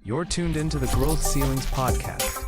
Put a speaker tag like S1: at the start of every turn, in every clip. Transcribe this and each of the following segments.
S1: You're tuned into the Growth Ceilings podcast,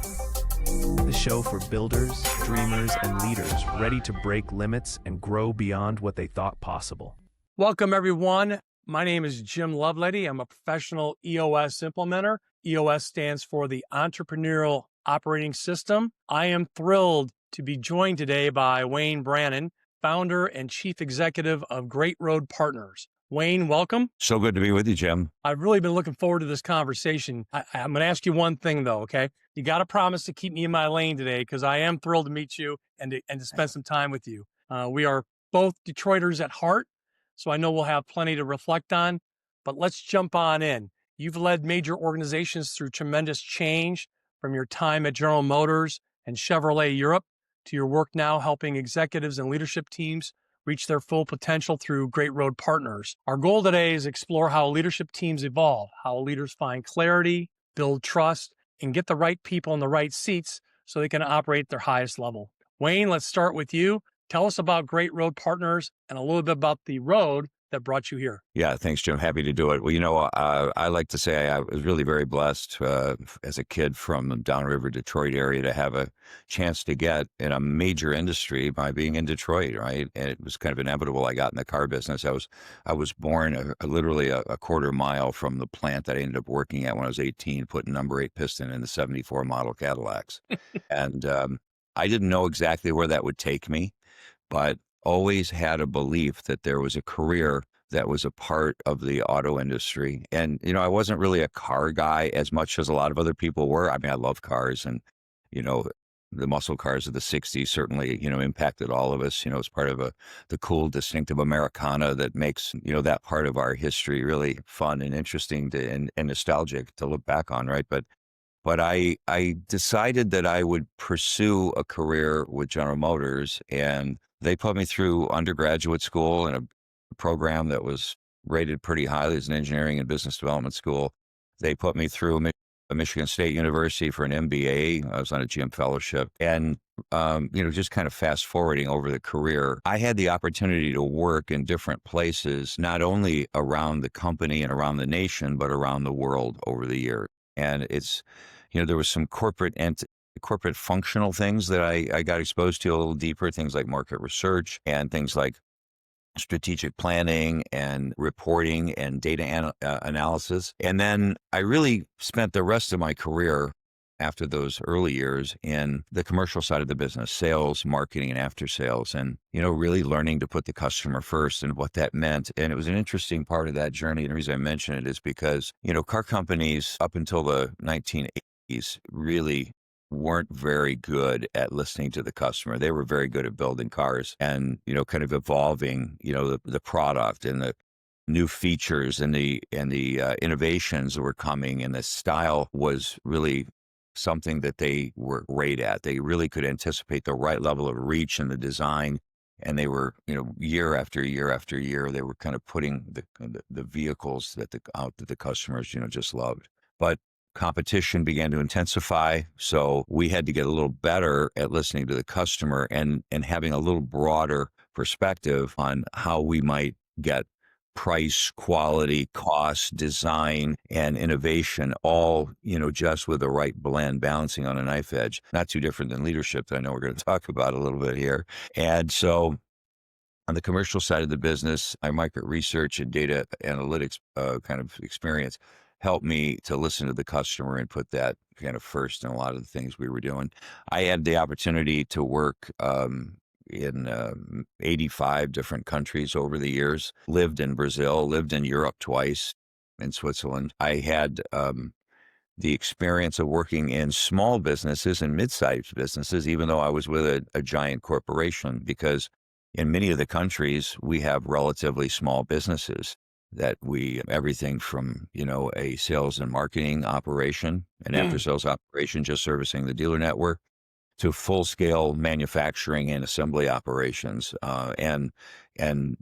S1: the show for builders, dreamers, and leaders ready to break limits and grow beyond what they thought possible.
S2: Welcome, everyone. My name is Jim Lovelady. I'm a professional EOS implementer. EOS stands for the Entrepreneurial Operating System. I am thrilled to be joined today by Wayne Brannon, founder and chief executive of Gr8Road Partners. Wayne, welcome.
S3: So good to be with you, Jim.
S2: I've really been looking forward to this conversation. I'm going to ask you one thing, though, okay? You got to promise to keep me in my lane today because I am thrilled to meet you and to spend some time with you. We are both Detroiters at heart, so I know we'll have plenty to reflect on, but let's jump on in. You've led major organizations through tremendous change, from your time at General Motors and Chevrolet Europe to your work now helping executives and leadership teams reach their full potential through Gr8Road Partners. Our goal today is explore how leadership teams evolve, how leaders find clarity, build trust, and get the right people in the right seats so they can operate at their highest level. Wayne, let's start with you. Tell us about Gr8Road Partners and a little bit about the road that brought you here.
S3: Yeah, thanks, Jim. Happy to do it. Well, I like to say I was really very blessed as a kid from the downriver Detroit area to have a chance to get in a major industry by being in Detroit, right? And it was kind of inevitable. I got in the car business. I was born literally a quarter mile from the plant that I ended up working at when I was 18, putting number 8 piston in the 74 model Cadillacs. And I didn't know exactly where that would take me, but always had a belief that there was a career that was a part of the auto industry. And, I wasn't really a car guy as much as a lot of other people were. I mean, I love cars and, the muscle cars of the 60s certainly, impacted all of us. It's part of the cool, distinctive Americana that makes, that part of our history really fun and interesting and nostalgic to look back on, right? But I decided that I would pursue a career with General Motors, and they put me through undergraduate school in a program that was rated pretty highly as an engineering and business development school. They put me through Michigan State University for an MBA. I was on a GM fellowship. And, just kind of fast forwarding over the career, I had the opportunity to work in different places, not only around the company and around the nation, but around the world over the years. And it's, there was some corporate functional things that I got exposed to a little deeper, things like market research and things like strategic planning and reporting and data analysis. And then I really spent the rest of my career after those early years in the commercial side of the business, sales, marketing, and after sales, and, really learning to put the customer first and what that meant. And it was an interesting part of that journey. And the reason I mention it is because, car companies up until the 1980s really weren't very good at listening to the customer. They were very good at building cars and, kind of evolving, the product and the new features and the innovations that were coming. And the style was really something that they were great at. They really could anticipate the right level of reach in the design. And they were, year after year after year, they were kind of putting the vehicles out that the customers, just loved. But competition began to intensify. So we had to get a little better at listening to the customer and having a little broader perspective on how we might get price, quality, cost, design, and innovation, all, just with the right blend, balancing on a knife edge. Not too different than leadership that I know we're going to talk about a little bit here. And so on the commercial side of the business, my market research and data analytics kind of experience helped me to listen to the customer and put that kind of first in a lot of the things we were doing. I had the opportunity to work in 85 different countries over the years, lived in Brazil, lived in Europe twice, in Switzerland. I had the experience of working in small businesses and mid-sized businesses, even though I was with a giant corporation, because in many of the countries, we have relatively small businesses that everything from, a sales and marketing operation, an after-sales operation, just servicing the dealer network, to full-scale manufacturing and assembly operations, and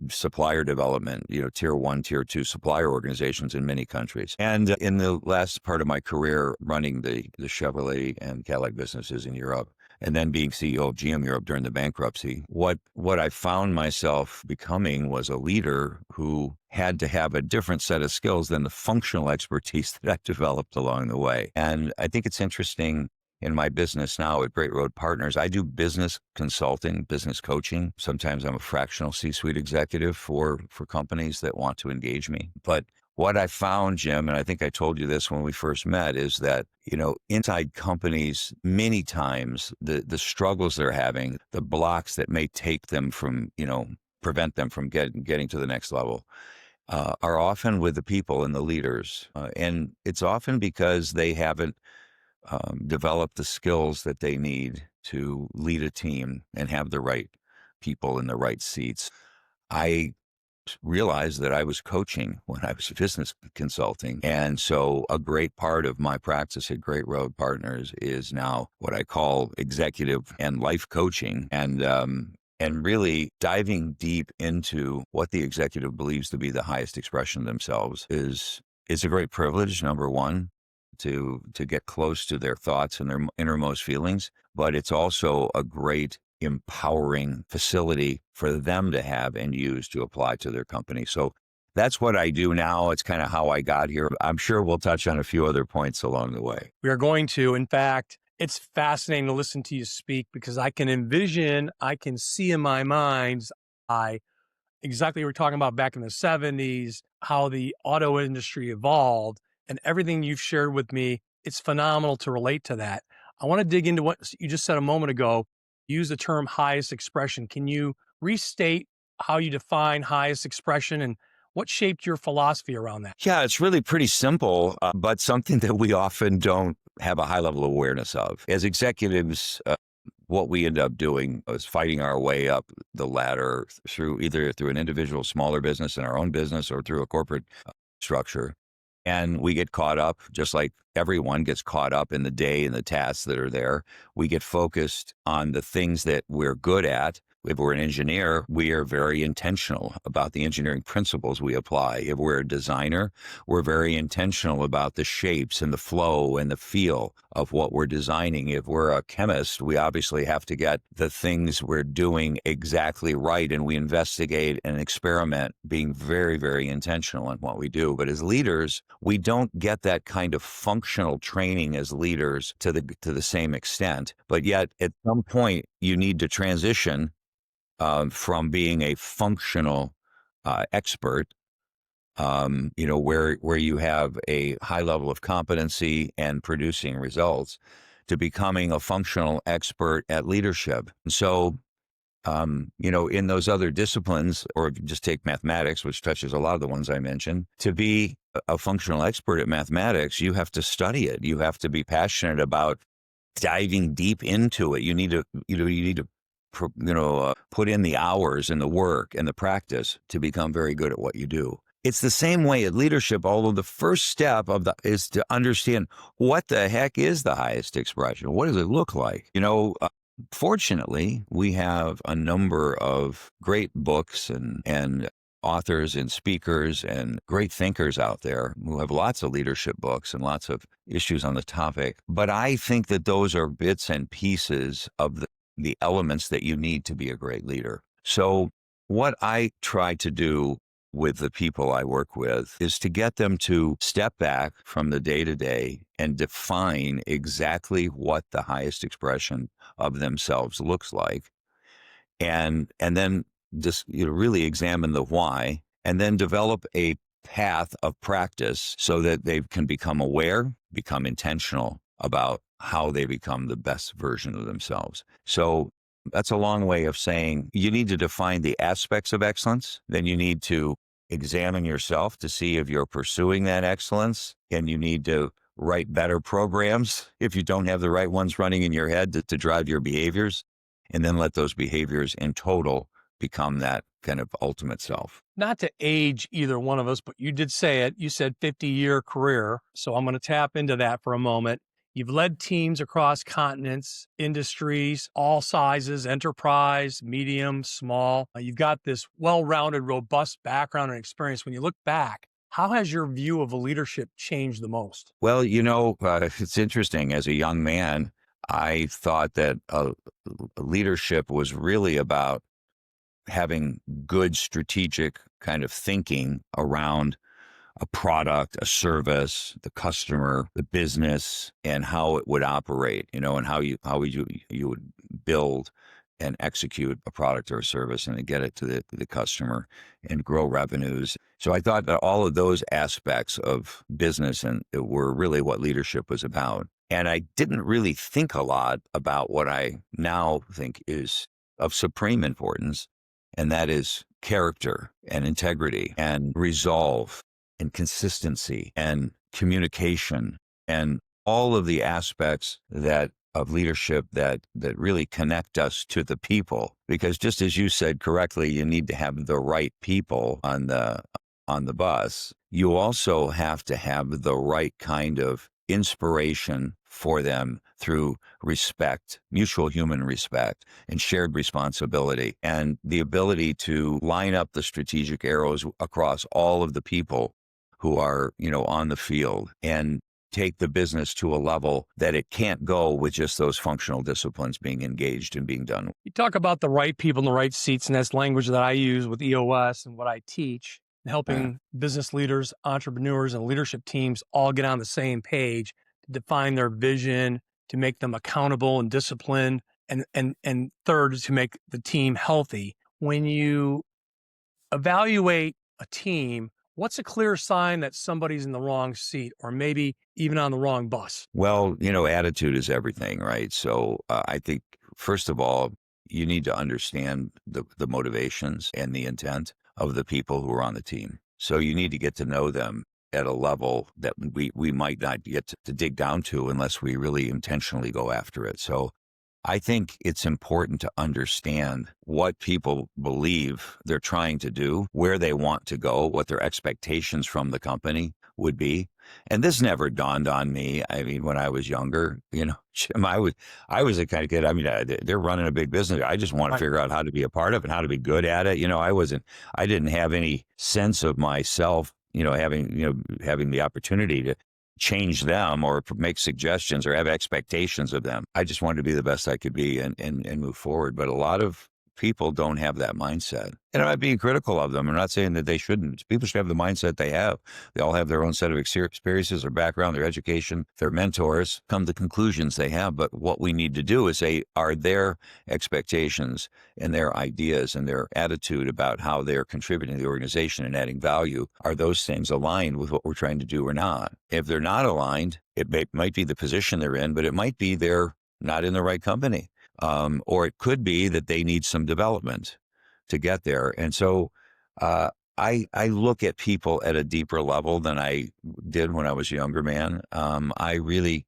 S3: supplier development, tier 1, tier 2 supplier organizations in many countries. And in the last part of my career running the Chevrolet and Cadillac businesses in Europe, and then being CEO of GM Europe during the bankruptcy, what I found myself becoming was a leader who had to have a different set of skills than the functional expertise that I developed along the way. And I think it's interesting in my business now at Gr8Road Partners, I do business consulting, business coaching. Sometimes I'm a fractional C-suite executive for companies that want to engage me. But what I found, Jim, and I think I told you this when we first met, is that, inside companies, many times the struggles they're having, the blocks that may take them from, prevent them from getting to the next level, are often with the people and the leaders. And it's often because they haven't develop the skills that they need to lead a team and have the right people in the right seats. I realized that I was coaching when I was business consulting. And so a great part of my practice at Gr8Road Partners is now what I call executive and life coaching. And really diving deep into what the executive believes to be the highest expression of themselves is a great privilege, number one, to get close to their thoughts and their innermost feelings, but it's also a great empowering facility for them to have and use to apply to their company. So that's what I do now. It's kind of how I got here. I'm sure we'll touch on a few other points along the way.
S2: We are going to. In fact, it's fascinating to listen to you speak because I can see in my mind's eye exactly what we're talking about back in the 70s, how the auto industry evolved, and everything you've shared with me. It's phenomenal to relate to that. I want to dig into what you just said a moment ago. Use the term highest expression. Can you restate how you define highest expression and what shaped your philosophy around that?
S3: Yeah, it's really pretty simple, but something that we often don't have a high level of awareness of. As executives, what we end up doing is fighting our way up the ladder through an individual smaller business in our own business or through a corporate structure. And we get caught up, just like everyone gets caught up in the day and the tasks that are there. We get focused on the things that we're good at. If we're an engineer, we are very intentional about the engineering principles we apply. If we're a designer, we're very intentional about the shapes and the flow and the feel of what we're designing. If we're a chemist, we obviously have to get the things we're doing exactly right, and we investigate and experiment, being very, very intentional in what we do. But as leaders, we don't get that kind of functional training as leaders to the same extent. But yet, at some point, you need to transition from being a functional expert, where you have a high level of competency and producing results, to becoming a functional expert at leadership. And so, in those other disciplines, or if you just take mathematics, which touches a lot of the ones I mentioned, to be a functional expert at mathematics, you have to study it. You have to be passionate about diving deep into it. You need to put in the hours and the work and the practice to become very good at what you do. It's the same way at leadership, although the first step is to understand what the heck is the highest expression. What does it look like? Fortunately, we have a number of great books and authors and speakers and great thinkers out there who have lots of leadership books and lots of issues on the topic. But I think that those are bits and pieces of the elements that you need to be a great leader. So what I try to do with the people I work with is to get them to step back from the day-to-day and define exactly what the highest expression of themselves looks like. And then just really examine the why, and then develop a path of practice so that they can become aware, become intentional about how they become the best version of themselves. So that's a long way of saying you need to define the aspects of excellence. Then you need to examine yourself to see if you're pursuing that excellence, and you need to write better programs if you don't have the right ones running in your head to drive your behaviors, and then let those behaviors in total become that kind of ultimate self.
S2: Not to age either one of us, but you did say it. You said 50-year career. So I'm going to tap into that for a moment. You've led teams across continents, industries, all sizes, enterprise, medium, small. You've got this well-rounded, robust background and experience. When you look back, how has your view of leadership changed the most?
S3: Well, it's interesting. As a young man, I thought that leadership was really about having good strategic kind of thinking around a product, a service, the customer, the business, and how it would operate, and how you would build and execute a product or a service and then get it to the customer and grow revenues. So I thought that all of those aspects of business and were really what leadership was about. And I didn't really think a lot about what I now think is of supreme importance, and that is character and integrity and resolve and consistency and communication and all of the aspects that of leadership that really connect us to the people. Because just as you said correctly, you need to have the right people on the bus. You also have to have the right kind of inspiration for them through respect, mutual human respect, and shared responsibility, and the ability to line up the strategic arrows across all of the people who are, on the field, and take the business to a level that it can't go with just those functional disciplines being engaged and being done.
S2: You talk about the right people in the right seats, and that's language that I use with EOS and what I teach, and helping business leaders, entrepreneurs, and leadership teams all get on the same page to define their vision, to make them accountable and disciplined, and third, to make the team healthy. When you evaluate a team, what's a clear sign that somebody's in the wrong seat or maybe even on the wrong bus?
S3: Well, attitude is everything, right? So I think, first of all, you need to understand the motivations and the intent of the people who are on the team. So you need to get to know them at a level that we might not get to dig down to unless we really intentionally go after it. So I think it's important to understand what people believe they're trying to do, where they want to go, what their expectations from the company would be. And this never dawned on me. I mean, when I was younger, Jim, I was the kind of kid, they're running a big business. I just want to figure out how to be a part of it, how to be good at it. I didn't have any sense of myself, having the opportunity to change them or make suggestions or have expectations of them. I just wanted to be the best I could be and move forward. But a lot of people don't have that mindset. And I'm not being critical of them. I'm not saying that they shouldn't. People should have the mindset they have. They all have their own set of experiences, their background, their education, their mentors, come to conclusions they have. But what we need to do is say, are their expectations and their ideas and their attitude about how they're contributing to the organization and adding value, are those things aligned with what we're trying to do or not? If they're not aligned, it might be the position they're in, but it might be they're not in the right company. Or it could be that they need some development to get there. And so I look at people at a deeper level than I did when I was a younger man. I really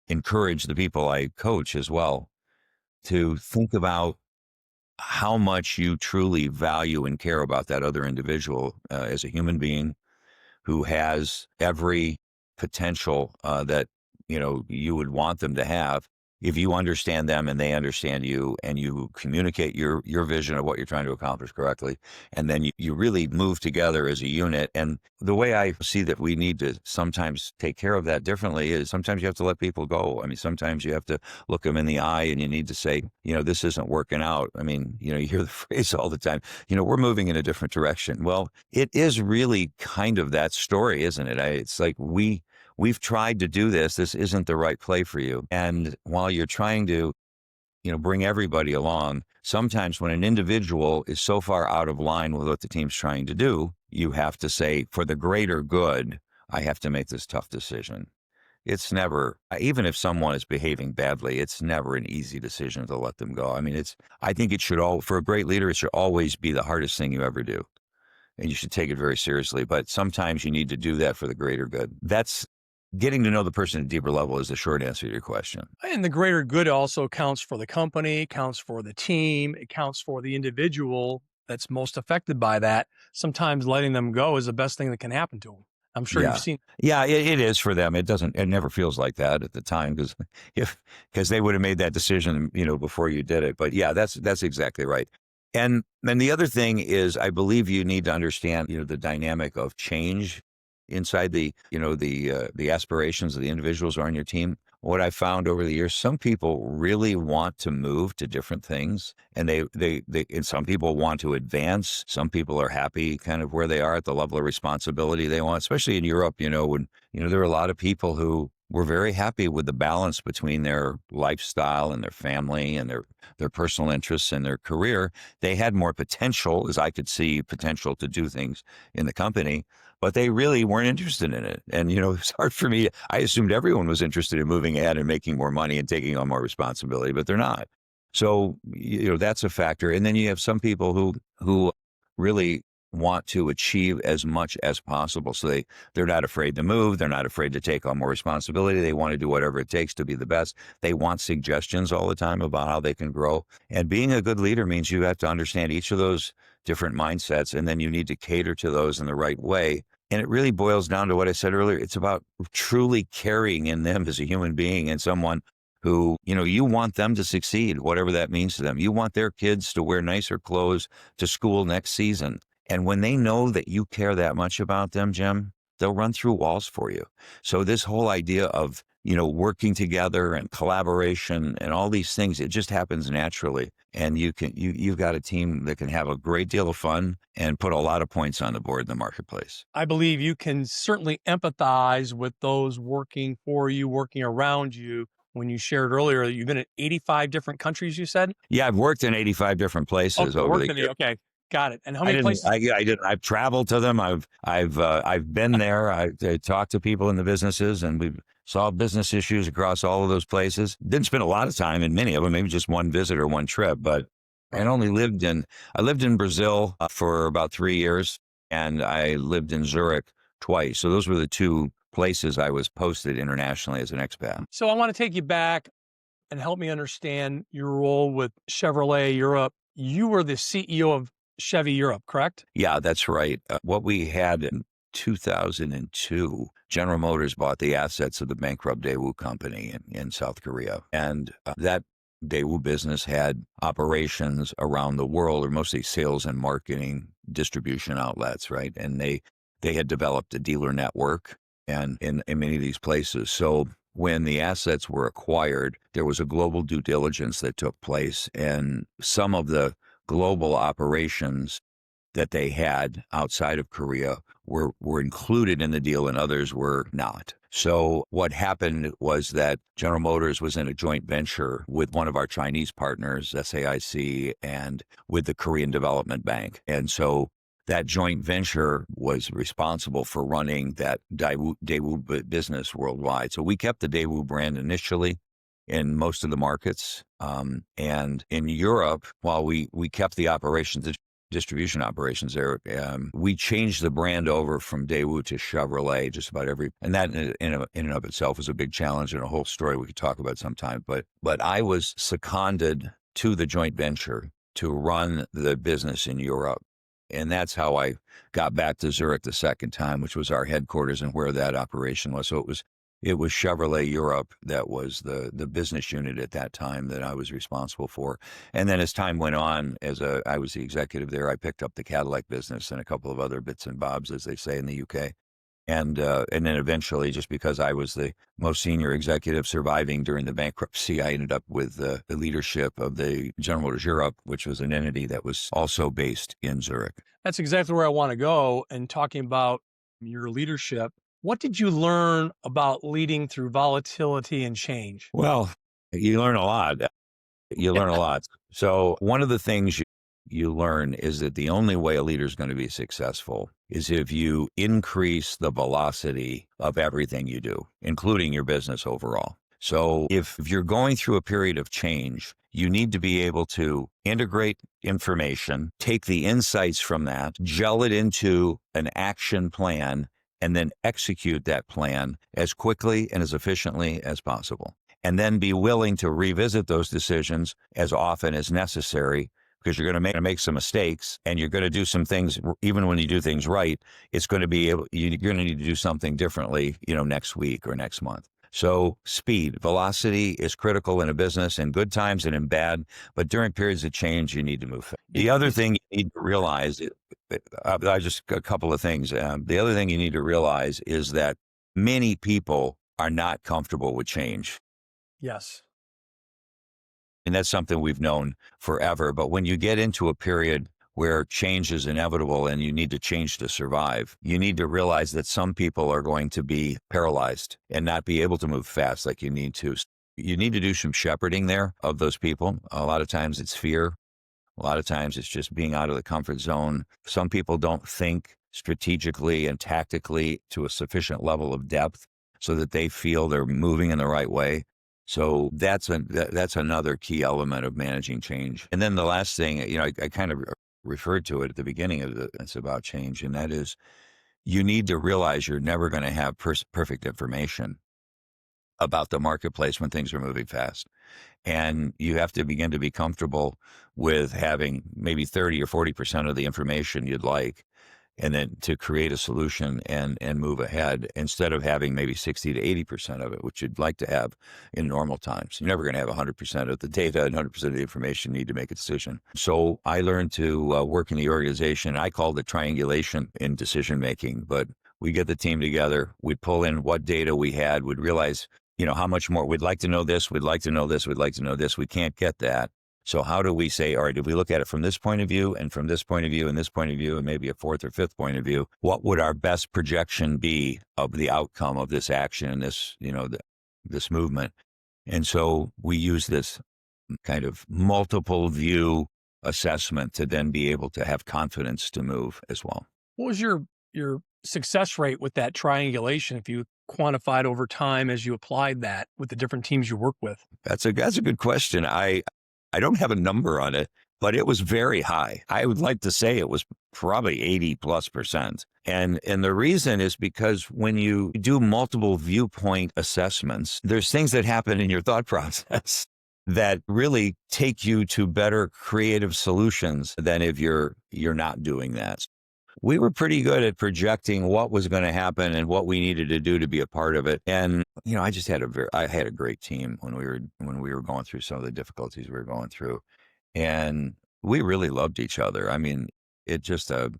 S3: encourage the people I coach as well to think about how much you truly value and care about that other individual as a human being who has every potential that you would want them to have. If you understand them and they understand you, and you communicate your vision of what you're trying to accomplish correctly, and then you really move together as a unit. And the way I see that we need to sometimes take care of that differently is sometimes you have to let people go. I mean, sometimes you have to look them in the eye and you need to say, this isn't working out. I mean, you hear the phrase all the time, we're moving in a different direction. Well, it is really kind of that story, isn't it? It's like we've tried to do this. This isn't the right play for you. And while you're trying to, bring everybody along, sometimes when an individual is so far out of line with what the team's trying to do, you have to say, for the greater good, I have to make this tough decision. It's never, even if someone is behaving badly, it's never an easy decision to let them go. I mean, I think it should for a great leader, it should always be the hardest thing you ever do. And you should take it very seriously. But sometimes you need to do that for the greater good. That's getting to know the person at a deeper level is the short answer to your question.
S2: And the greater good also counts for the company, counts for the team, it counts for the individual that's most affected by that. Sometimes letting them go is the best thing that can happen to them. I'm sure you've seen.
S3: Yeah, it is for them. It never feels like that at the time because they would have made that decision, before you did it. But yeah, that's exactly right. And the other thing is, I believe you need to understand, the dynamic of change inside the aspirations of the individuals who are on your team. What I found over the years, some people really want to move to different things, and and some people want to advance. Some people are happy kind of where they are at the level of responsibility they want, especially in Europe, when, there are a lot of people who were very happy with the balance between their lifestyle and their family and their personal interests and their career. They had more potential, as I could see potential to do things in the company, but they really weren't interested in it. And, it's hard for me. I assumed everyone was interested in moving ahead and making more money and taking on more responsibility, but they're not. So, that's a factor. And then you have some people who really want to achieve as much as possible. So they're not afraid to move. They're not afraid to take on more responsibility. They want to do whatever it takes to be the best. They want suggestions all the time about how they can grow. And being a good leader means you have to understand each of those different mindsets, and then you need to cater to those in the right way. And it really boils down to what I said earlier. It's about truly carrying in them as a human being and someone who, you want them to succeed, whatever that means to them. You want their kids to wear nicer clothes to school next season. And when they know that you care that much about them, Jim, they'll run through walls for you. So this whole idea of, working together and collaboration and all these things, it just happens naturally. And you've got a team that can have a great deal of fun and put a lot of points on the board in the marketplace.
S2: I believe you can certainly empathize with those working for you, working around you. When you shared earlier that you've been in 85 different countries, you said?
S3: Yeah, I've worked in 85 different places over the years.
S2: Okay, got it. And how many places?
S3: I didn't. I've traveled to them. I've been there. I talked to people in the businesses, and we've solved business issues across all of those places. Didn't spend a lot of time in many of them, maybe just one visit or one trip. But I lived in Brazil for about 3 years, and I lived in Zurich twice. So those were the two places I was posted internationally as an expat.
S2: So I want to take you back and help me understand your role with Chevrolet Europe. You were the CEO of Chevy Europe, correct?
S3: Yeah, that's right. What we had in 2002, General Motors bought the assets of the bankrupt Daewoo company in South Korea. And that Daewoo business had operations around the world, or mostly sales and marketing distribution outlets, right? And they had developed a dealer network and in many of these places. So when the assets were acquired, there was a global due diligence that took place, and some of the global operations that they had outside of Korea were included in the deal and others were not. So what happened was that General Motors was in a joint venture with one of our Chinese partners, SAIC, and with the Korean Development Bank. And so that joint venture was responsible for running that Daewoo business worldwide. So we kept the Daewoo brand initially in most of the markets. And in Europe, while we kept the operations, the distribution operations there, we changed the brand over from Daewoo to Chevrolet just about and that in and of itself was a big challenge and a whole story we could talk about sometime. But I was seconded to the joint venture to run the business in Europe. And that's how I got back to Zurich the second time, which was our headquarters and where that operation was. So it was Chevrolet Europe that was the business unit at that time that I was responsible for. And then as time went on, I was the executive there, I picked up the Cadillac business and a couple of other bits and bobs, as they say in the UK. And then eventually, just because I was the most senior executive surviving during the bankruptcy, I ended up with the leadership of the General Motors Europe, which was an entity that was also based in Zurich.
S2: That's exactly where I want to go. And talking about your leadership, what did you learn about leading through volatility and change?
S3: Well, you learn a lot. You learn a lot. So one of the things you learn is that the only way a leader is going to be successful is if you increase the velocity of everything you do, including your business overall. So if you're going through a period of change, you need to be able to integrate information, take the insights from that, gel it into an action plan, and then execute that plan as quickly and as efficiently as possible. And then be willing to revisit those decisions as often as necessary, because you're going to make some mistakes and you're going to do some things. Even when you do things right, you're going to need to do something differently, next week or next month. So speed, velocity is critical in a business in good times and in bad, but during periods of change, you need to move fast. The other thing you need to realize, I just a couple of things. The other thing you need to realize is that many people are not comfortable with change.
S2: Yes.
S3: And that's something we've known forever. But when you get into a period where change is inevitable and you need to change to survive, you need to realize that some people are going to be paralyzed and not be able to move fast like you need to. You need to do some shepherding there of those people. A lot of times it's fear. A lot of times it's just being out of the comfort zone. Some people don't think strategically and tactically to a sufficient level of depth so that they feel they're moving in the right way. So that's another key element of managing change. And then the last thing, I kind of referred to it at the beginning of it's about change, and that is you need to realize you're never going to have perfect information about the marketplace when things are moving fast. And you have to begin to be comfortable with having maybe 30 or 40% of the information you'd like, and then to create a solution and move ahead instead of having maybe 60 to 80% of it, which you'd like to have in normal times. You're never going to have 100% of the data and 100% of the information you need to make a decision. So I learned to work in the organization. I called it triangulation in decision making, but we get the team together, we'd pull in what data we had, we'd realize, how much more we'd like to know this, we'd like to know this, we'd like to know this. We can't get that. So how do we say, all right, if we look at it from this point of view and from this point of view and this point of view and maybe a fourth or fifth point of view, what would our best projection be of the outcome of this action and this, this movement? And so we use this kind of multiple view assessment to then be able to have confidence to move as well.
S2: What was your success rate with that triangulation if you quantified over time as you applied that with the different teams you work with?
S3: That's a good question. I don't have a number on it, but it was very high. I would like to say it was probably 80+%. And the reason is because when you do multiple viewpoint assessments, there's things that happen in your thought process that really take you to better creative solutions than if you're not doing that. We were pretty good at projecting what was going to happen and what we needed to do to be a part of it. And, I just had a great team when we were going through some of the difficulties we were going through. And we really loved each other. I mean, it just a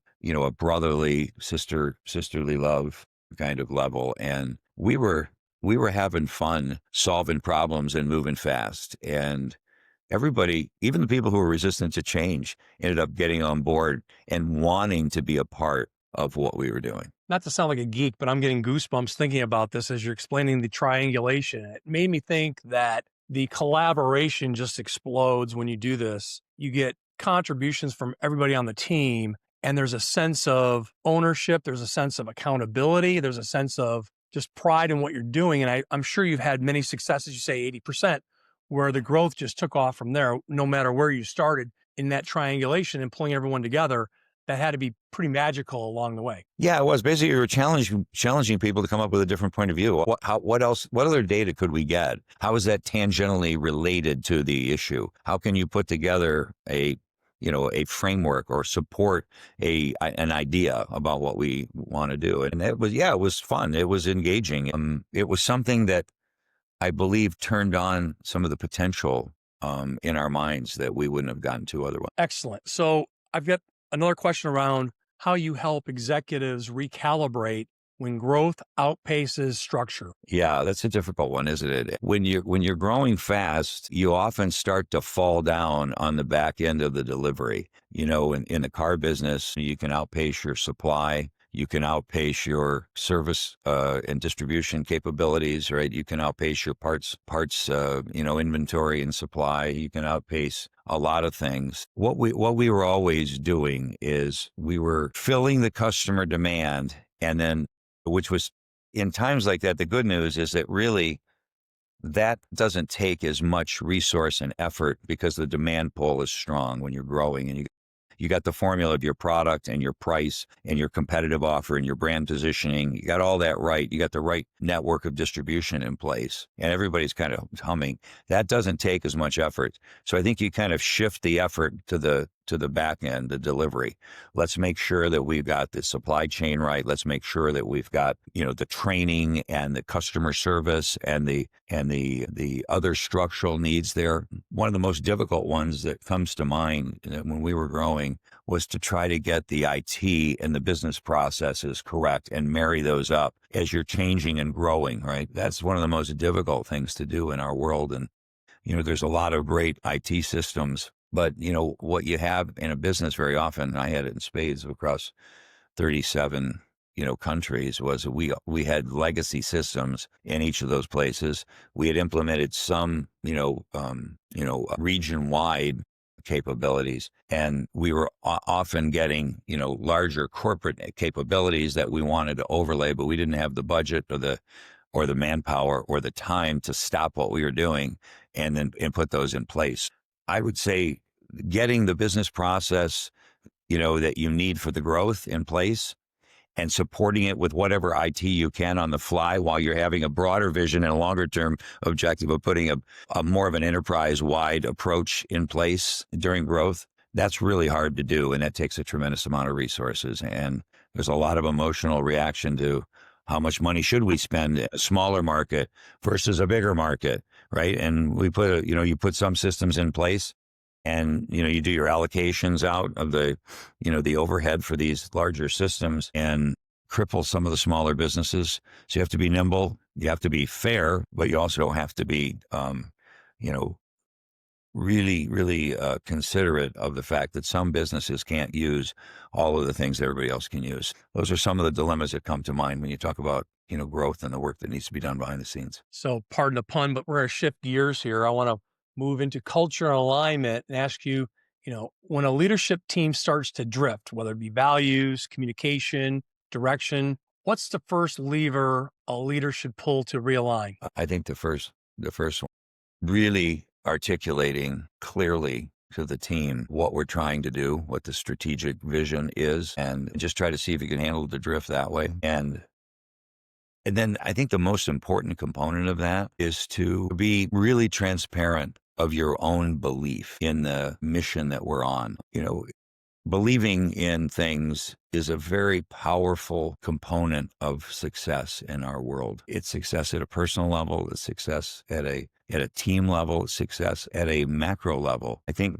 S3: brotherly, sisterly love kind of level. And we were having fun solving problems and moving fast. And everybody, even the people who were resistant to change, ended up getting on board and wanting to be a part of what we were doing.
S2: Not to sound like a geek, but I'm getting goosebumps thinking about this as you're explaining the triangulation. It made me think that the collaboration just explodes when you do this. You get contributions from everybody on the team, and there's a sense of ownership. There's a sense of accountability. There's a sense of just pride in what you're doing. And I'm sure you've had many successes, you say 80%, where the growth just took off from there, no matter where you started in that triangulation and pulling everyone together. That had to be pretty magical along the way.
S3: Yeah, it was. Basically, we were challenging people to come up with a different point of view. What else? What other data could we get? How is that tangentially related to the issue? How can you put together a framework or support an idea about what we want to do? And it was fun. It was engaging. It was something that I believe turned on some of the potential in our minds that we wouldn't have gotten to otherwise.
S2: Excellent. So I've got another question around how you help executives recalibrate when growth outpaces structure.
S3: Yeah, that's a difficult one, isn't it? When you're growing fast, you often start to fall down on the back end of the delivery. In the car business, you can outpace your supply. You can outpace your service and distribution capabilities, right? You can outpace your parts, inventory and supply. You can outpace a lot of things. What we were always doing is we were filling the customer demand, and then, which was in times like that, the good news is that really that doesn't take as much resource and effort because the demand pull is strong when you're growing, and you got the formula of your product and your price and your competitive offer and your brand positioning. You got all that right. You got the right network of distribution in place, and everybody's kind of humming. That doesn't take as much effort. So I think you kind of shift the effort to the to the back end, the delivery. Let's make sure that we've got the supply chain right. Let's make sure that we've got, the training and the customer service and the other structural needs there. One of the most difficult ones that comes to mind when we were growing was to try to get the IT and the business processes correct and marry those up as you're changing and growing, right? That's one of the most difficult things to do in our world. And, there's a lot of great IT systems, but, what you have in a business very often, and I had it in spades across 37 countries, was we had legacy systems in each of those places. We had implemented some, region-wide capabilities, and we were often getting, larger corporate capabilities that we wanted to overlay, but we didn't have the budget or the manpower or the time to stop what we were doing and put those in place. I would say getting the business process, that you need for the growth in place and supporting it with whatever IT you can on the fly while you're having a broader vision and a longer term objective of putting a more of an enterprise wide approach in place during growth. That's really hard to do. And that takes a tremendous amount of resources. And there's a lot of emotional reaction to how much money should we spend in a smaller market versus a bigger market, right? And we put, you put some systems in place and, you do your allocations out of the overhead for these larger systems and cripple some of the smaller businesses. So you have to be nimble, you have to be fair, but you also have to be, really, really considerate of the fact that some businesses can't use all of the things that everybody else can use. Those are some of the dilemmas that come to mind when you talk about, growth and the work that needs to be done behind the scenes.
S2: So pardon the pun, but we're going to shift gears here. I want to move into culture and alignment and ask you, when a leadership team starts to drift, whether it be values, communication, direction, what's the first lever a leader should pull to realign?
S3: I think the first one, really articulating clearly to the team what we're trying to do, what the strategic vision is, and just try to see if you can handle the drift that way. And then I think the most important component of that is to be really transparent of your own belief in the mission that we're on. Believing in things is a very powerful component of success in our world. It's success at a personal level, it's success at a team level, it's success at a macro level. I think,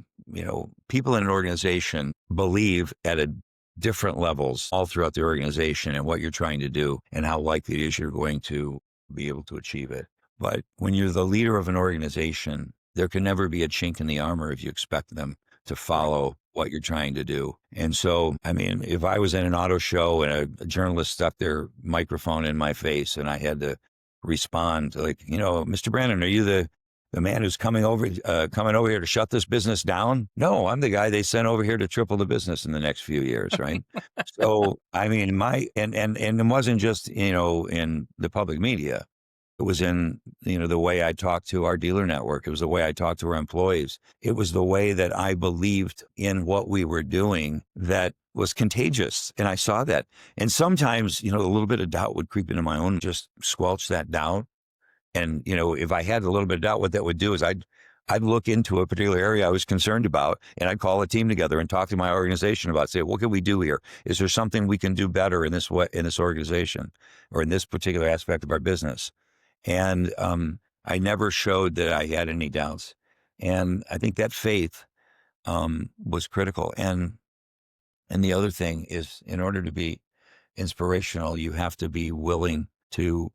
S3: people in an organization believe at a different levels all throughout the organization and what you're trying to do and how likely it is you're going to be able to achieve it. But when you're the leader of an organization, there can never be a chink in the armor if you expect them to follow what you're trying to do. And so, if I was in an auto show and a journalist stuck their microphone in my face and I had to respond like, Mr. Brannon, are you the man who's coming over here to shut this business down? No, I'm the guy they sent over here to triple the business in the next few years, right? So, and it wasn't just, in the public media. It was in, the way I talked to our dealer network. It was the way I talked to our employees. It was the way that I believed in what we were doing that was contagious. And I saw that. And sometimes, a little bit of doubt would creep into my own, just squelch that down. And, if I had a little bit of doubt, what that would do is I'd look into a particular area I was concerned about, and I'd call a team together and talk to my organization about, say, what can we do here? Is there something we can do better in this way, in this organization or in this particular aspect of our business? And I never showed that I had any doubts. And I think that faith was critical. And the other thing is, in order to be inspirational, you have to be willing to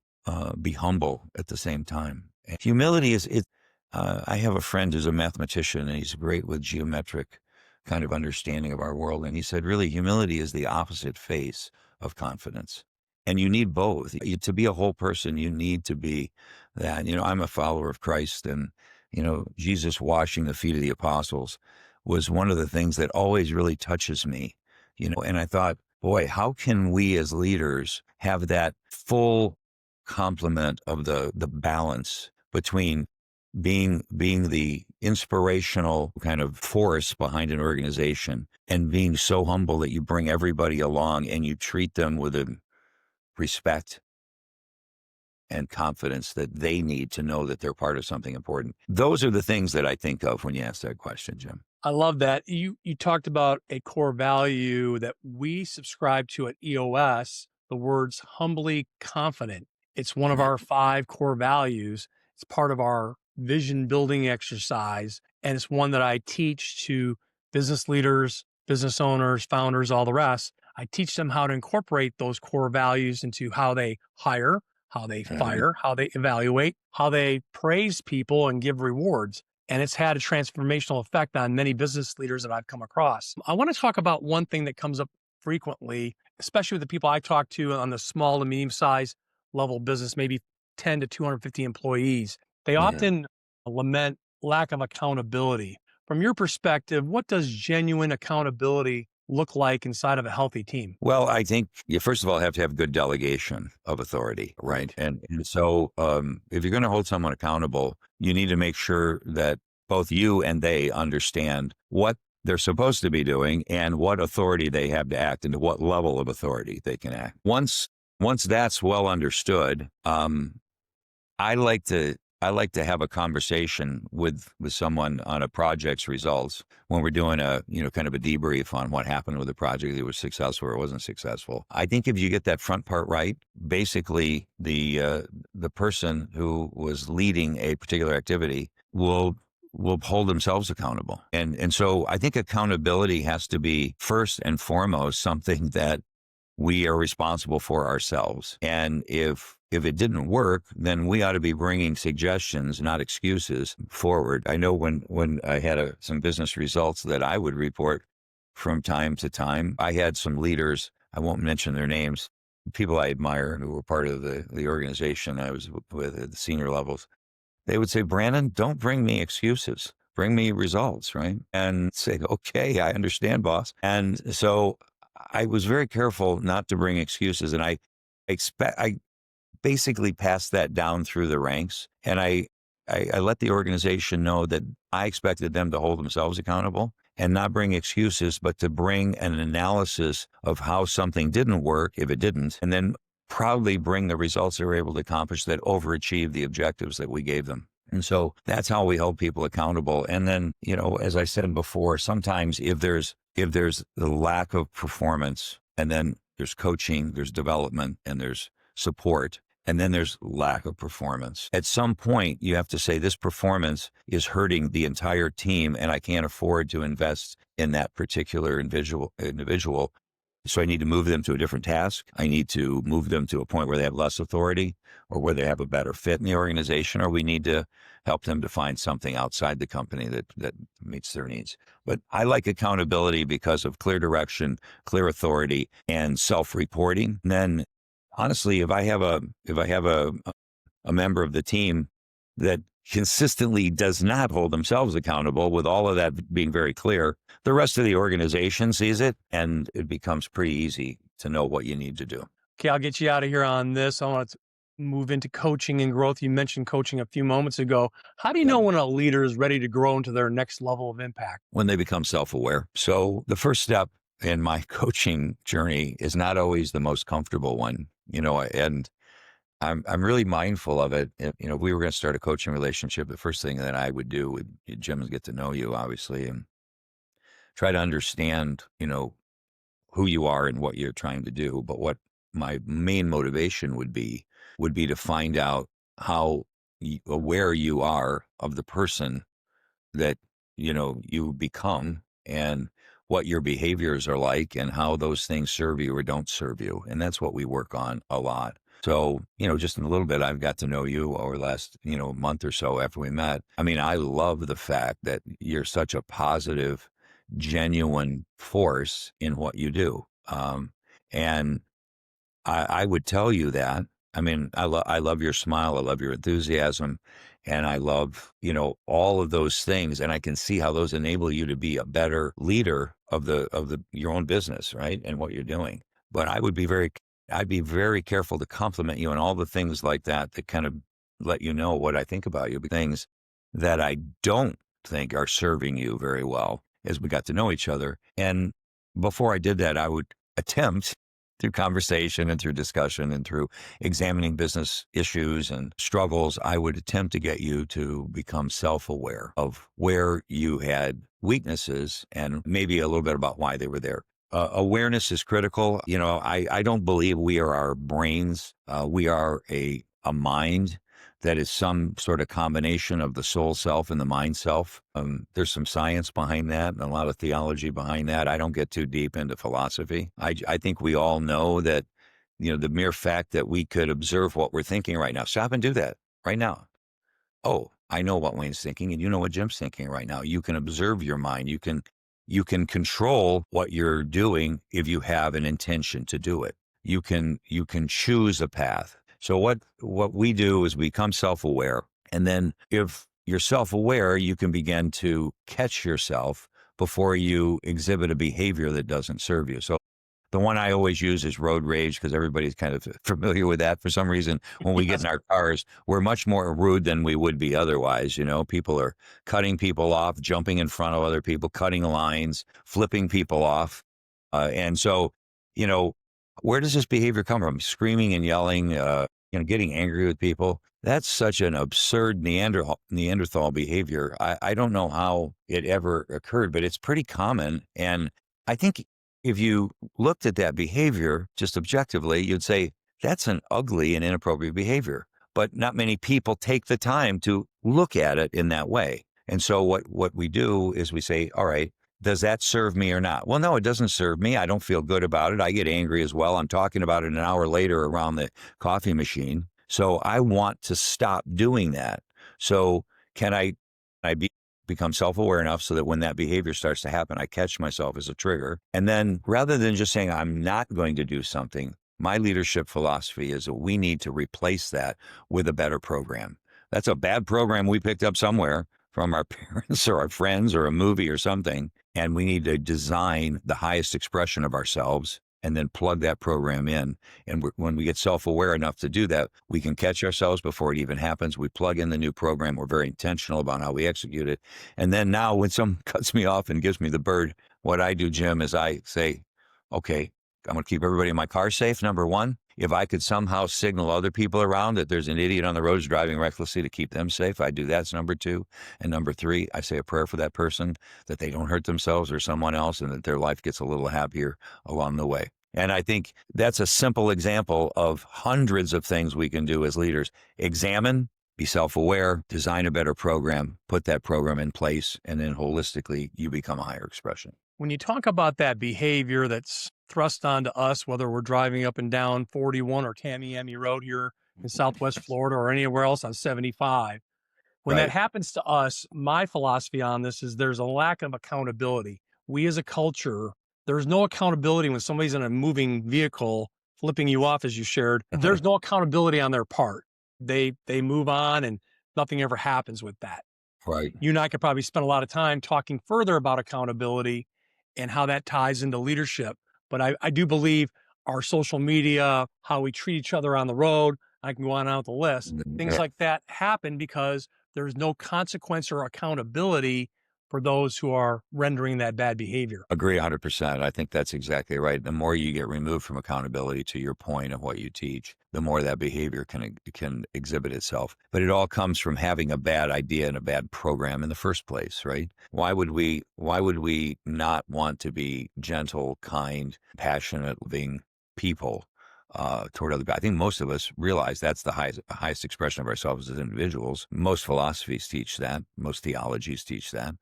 S3: be humble at the same time. And humility is it. I have a friend who's a mathematician, and he's great with geometric kind of understanding of our world. And he said, really, humility is the opposite face of confidence. And you need both. To be a whole person, you need to be that. I'm a follower of Christ, and, Jesus washing the feet of the apostles was one of the things that always really touches me, and I thought, boy, how can we as leaders have that full complement of the balance between being the inspirational kind of force behind an organization and being so humble that you bring everybody along and you treat them with a respect and confidence that they need to know that they're part of something important. Those are the things that I think of when you ask that question, Jim.
S2: I love that. You talked about a core value that we subscribe to at EOS, the words humbly confident. It's one of
S3: Right.
S2: our 5 core values. It's part of our vision building exercise. And it's one that I teach to business leaders, business owners, founders, all the rest. I teach them how to incorporate those core values into how they hire, how they
S3: Right.
S2: fire, how they evaluate, how they praise people and give rewards. And it's had a transformational effect on many business leaders that I've come across. I want to talk about one thing that comes up frequently, especially with the people I talk to on the small to medium sized level business, maybe 10 to 250 employees. They
S3: Yeah.
S2: often lament lack of accountability. From your perspective, what does genuine accountability look like inside of a healthy team?
S3: Well, I think you first of all have to have good delegation of authority, right? And so if you're going to hold someone accountable, you need to make sure that both you and they understand what they're supposed to be doing and what authority they have to act and to what level of authority they can act. Once that's well understood, I like to have a conversation with someone on a project's results when we're doing a kind of a debrief on what happened with the project, if it was successful or it wasn't successful. I think if you get that front part right, basically the person who was leading a particular activity will hold themselves accountable. And so I think accountability has to be first and foremost something that we are responsible for ourselves. And if it didn't work, then we ought to be bringing suggestions, not excuses, forward. I know when I had some business results that I would report from time to time, I had some leaders, I won't mention their names, people I admire who were part of the organization I was with at the senior levels. They would say, Brannon, don't bring me excuses. Bring me results, right? And say, okay, I understand, boss. And so I was very careful not to bring excuses. And I basically passed that down through the ranks. And I let the organization know that I expected them to hold themselves accountable and not bring excuses, but to bring an analysis of how something didn't work, if it didn't, and then proudly bring the results they were able to accomplish that overachieved the objectives that we gave them. And so that's how we hold people accountable. And then, as I said before, sometimes if there's the lack of performance, and then there's coaching, there's development, and there's support, and then there's lack of performance. At some point, you have to say this performance is hurting the entire team, and I can't afford to invest in that particular individual. So I need to move them to a different task. I need to move them to a point where they have less authority or where they have a better fit in the organization, or we need to help them to find something outside the company that meets their needs. But I like accountability because of clear direction, clear authority, and self-reporting. And then honestly, if I have a member of the team that consistently does not hold themselves accountable, with all of that being very clear, the rest of the organization sees it, and it becomes pretty easy to know what you need to do.
S2: Okay, I'll get you out of here on this. I want to move into coaching and growth. You mentioned coaching a few moments ago. How do you know when a leader is ready to grow into their next level of impact?
S3: When they become self-aware. So the first step in my coaching journey is not always the most comfortable one, and I'm really mindful of it. If we were going to start a coaching relationship, the first thing that I would do with Jim is get to know you, obviously, and try to understand, who you are and what you're trying to do. But what my main motivation would be to find out how aware you are of the person that, you become, and what your behaviors are like and how those things serve you or don't serve you. And that's what we work on a lot. So, just in a little bit, I've got to know you over the last, month or so after we met. I mean, I love the fact that you're such a positive, genuine force in what you do. And I would tell you that. I mean, I love your smile. I love your enthusiasm. And I love, all of those things. And I can see how those enable you to be a better leader of your own business, right? And what you're doing. But I'd be very careful to compliment you on all the things like that kind of let you know what I think about you. Things that I don't think are serving you very well as we got to know each other. And before I did that, I would attempt through conversation and through discussion and through examining business issues and struggles, I would attempt to get you to become self-aware of where you had weaknesses and maybe a little bit about why they were there. Awareness is critical. I don't believe we are our brains. We are a mind that is some sort of combination of the soul self and the mind self. There's some science behind that and a lot of theology behind that. I don't get too deep into philosophy. I think we all know that, the mere fact that we could observe what we're thinking right now. Stop and do that right now. Oh, I know what Wayne's thinking, and you know what Jim's thinking right now. You can observe your mind. You can control what you're doing if you have an intention to do it. You can choose a path. So what we do is we become self-aware. And then if you're self-aware, you can begin to catch yourself before you exhibit a behavior that doesn't serve you. So the one I always use is road rage because everybody's kind of familiar with that. For some reason, when we get in our cars, we're much more rude than we would be otherwise. People are cutting people off, jumping in front of other people, cutting lines, flipping people off. And so, where does this behavior come from? Screaming and yelling, getting angry with people. That's such an absurd Neanderthal behavior. I don't know how it ever occurred, but it's pretty common. And I think if you looked at that behavior just objectively, you'd say that's an ugly and inappropriate behavior. But not many people take the time to look at it in that way. And so what we do is we say, all right, does that serve me or not? Well, no, it doesn't serve me. I don't feel good about it. I get angry as well. I'm talking about it an hour later around the coffee machine. So I want to stop doing that. So can I become self-aware enough so that when that behavior starts to happen, I catch myself as a trigger? And then rather than just saying I'm not going to do something, my leadership philosophy is that we need to replace that with a better program. That's a bad program we picked up somewhere from our parents or our friends or a movie or something. And we need to design the highest expression of ourselves and then plug that program in. And when we get self-aware enough to do that, we can catch ourselves before it even happens. We plug in the new program. We're very intentional about how we execute it. And then now when someone cuts me off and gives me the bird, what I do, Jim, is I say, okay, I'm going to keep everybody in my car safe, number one. If I could somehow signal other people around that there's an idiot on the roads driving recklessly to keep them safe, I do. That's number two. And number three, I say a prayer for that person that they don't hurt themselves or someone else and that their life gets a little happier along the way. And I think that's a simple example of hundreds of things we can do as leaders. Examine, be self-aware, design a better program, put that program in place, and then holistically, you become a higher expression.
S2: When you talk about that behavior that's thrust onto us, whether we're driving up and down 41 or Tamiami Road here in Southwest Florida or anywhere else on 75, when that happens to us, my philosophy on this is there's a lack of accountability. We as a culture, there's no accountability when somebody's in a moving vehicle flipping you off, as you shared. There's no accountability on their part. They move on and nothing ever happens with that.
S3: Right.
S2: You and I could probably spend a lot of time talking further about accountability and how that ties into leadership. But I do believe our social media, how we treat each other on the road, I can go on out the list. Things like that happen because there's no consequence or accountability for those who are rendering that bad behavior.
S3: Agree 100%. I think that's exactly right. The more you get removed from accountability, to your point of what you teach, the more that behavior can exhibit itself. But it all comes from having a bad idea and a bad program in the first place, right? Why would we not want to be gentle, kind, passionate, loving people toward other people? I think most of us realize that's the highest expression of ourselves as individuals. Most philosophies teach that. Most theologies teach that.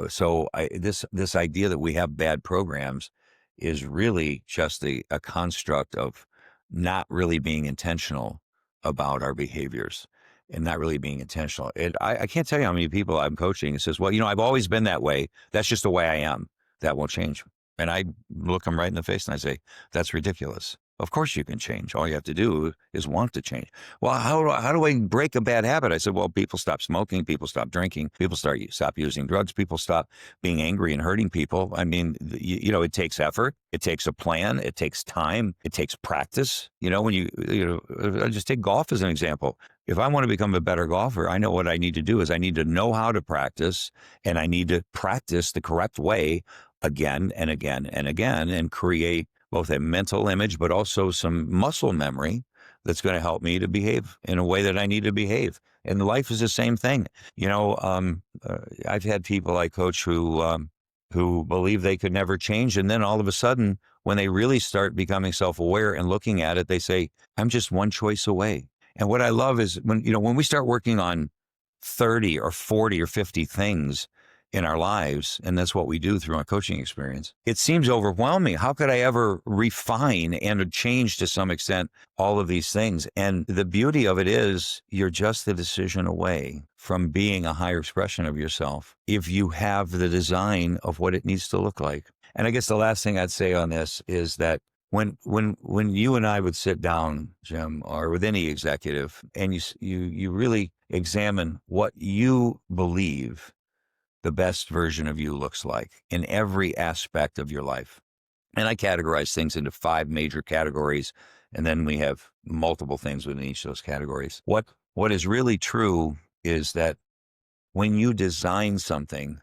S3: So this idea that we have bad programs is really just a construct of not really being intentional about our behaviors and not really being intentional. I can't tell you how many people I'm coaching and says, well, I've always been that way. That's just the way I am. That won't change. And I look them right in the face and I say, that's ridiculous. Of course you can change. All you have to do is want to change. Well, how do I break a bad habit? I said, well, people stop smoking, people stop drinking, people stop using drugs, people stop being angry and hurting people. I mean, it takes effort. It takes a plan. It takes time. It takes practice. When I just take golf as an example. If I want to become a better golfer, I know what I need to do is I need to know how to practice, and I need to practice the correct way again and again and again and create both a mental image, but also some muscle memory that's going to help me to behave in a way that I need to behave. And life is the same thing. I've had people I coach who believe they could never change. And then all of a sudden, when they really start becoming self-aware and looking at it, they say, I'm just one choice away. And what I love is when we start working on 30 or 40 or 50 things in our lives, and that's what we do through our coaching experience, it seems overwhelming. How could I ever refine and change to some extent all of these things? And the beauty of it is you're just the decision away from being a higher expression of yourself if you have the design of what it needs to look like. And I guess the last thing I'd say on this is that when you and I would sit down, Jim, or with any executive, and you really examine what you believe the best version of you looks like in every aspect of your life. And I categorize things into 5 major categories, and then we have multiple things within each of those categories. What is really true is that when you design something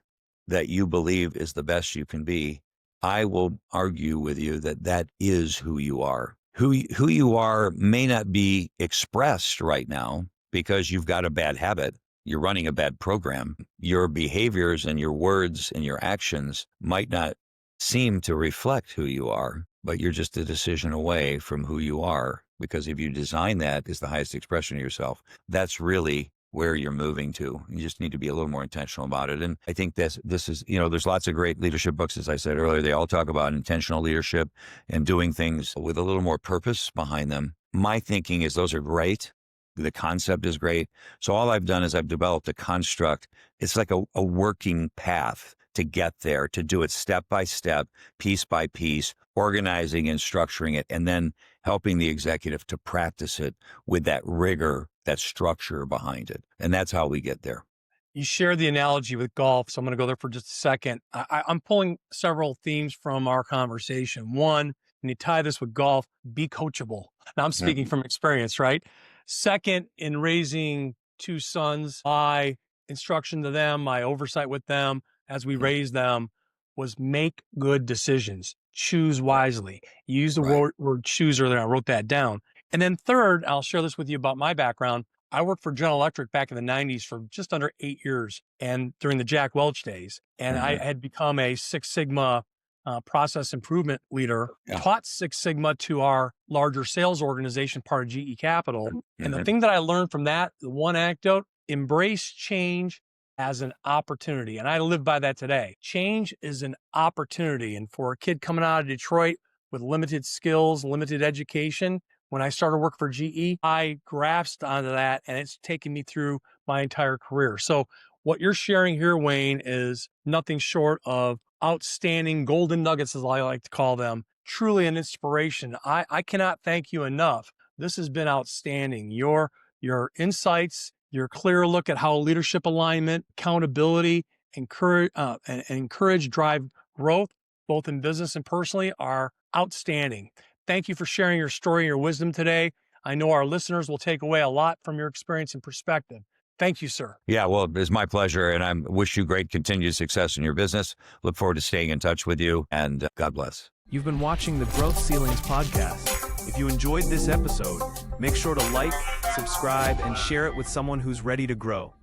S3: that you believe is the best you can be, I will argue with you that that is who you are. Who you are may not be expressed right now because you've got a bad habit. You're running a bad program. Your behaviors and your words and your actions might not seem to reflect who you are, but you're just a decision away from who you are. Because if you design that as the highest expression of yourself, that's really where you're moving to. You just need to be a little more intentional about it. And I think this is, there's lots of great leadership books, as I said earlier. They all talk about intentional leadership and doing things with a little more purpose behind them. My thinking is those are great. The concept is great. So all I've done is I've developed a construct. It's like a working path to get there, to do it step by step, piece by piece, organizing and structuring it, and then helping the executive to practice it with that rigor, that structure behind it. And that's how we get there.
S2: You share the analogy with golf, so I'm going to go there for just a second. I'm pulling several themes from our conversation. One, when you tie this with golf, be coachable. Now, I'm speaking from experience, right? Second, in raising 2 sons, my instruction to them, my oversight with them as we raise them was make good decisions, choose wisely. You used the word choose earlier. I wrote that down. And then third, I'll share this with you about my background. I worked for General Electric back in the 90s for just under 8 years, and during the Jack Welch days. And I had become a Six Sigma process improvement leader, taught Six Sigma to our larger sales organization, part of GE Capital. And the thing that I learned from that, the one anecdote, embrace change as an opportunity. And I live by that today. Change is an opportunity. And for a kid coming out of Detroit with limited skills, limited education, when I started work for GE, I grasped onto that, and it's taken me through my entire career. So what you're sharing here, Wayne, is nothing short of outstanding golden nuggets, as I like to call them, truly an inspiration. I cannot thank you enough. This has been outstanding. Your insights, your clear look at how leadership alignment, accountability, encourage, drive growth, both in business and personally, are outstanding. Thank you for sharing your story and your wisdom today. I know our listeners will take away a lot from your experience and perspective. Thank you, sir.
S3: Yeah, well, it's my pleasure, and I wish you great continued success in your business. Look forward to staying in touch with you, and God bless.
S1: You've been watching the Growth Ceilings podcast. If you enjoyed this episode, make sure to like, subscribe, and share it with someone who's ready to grow.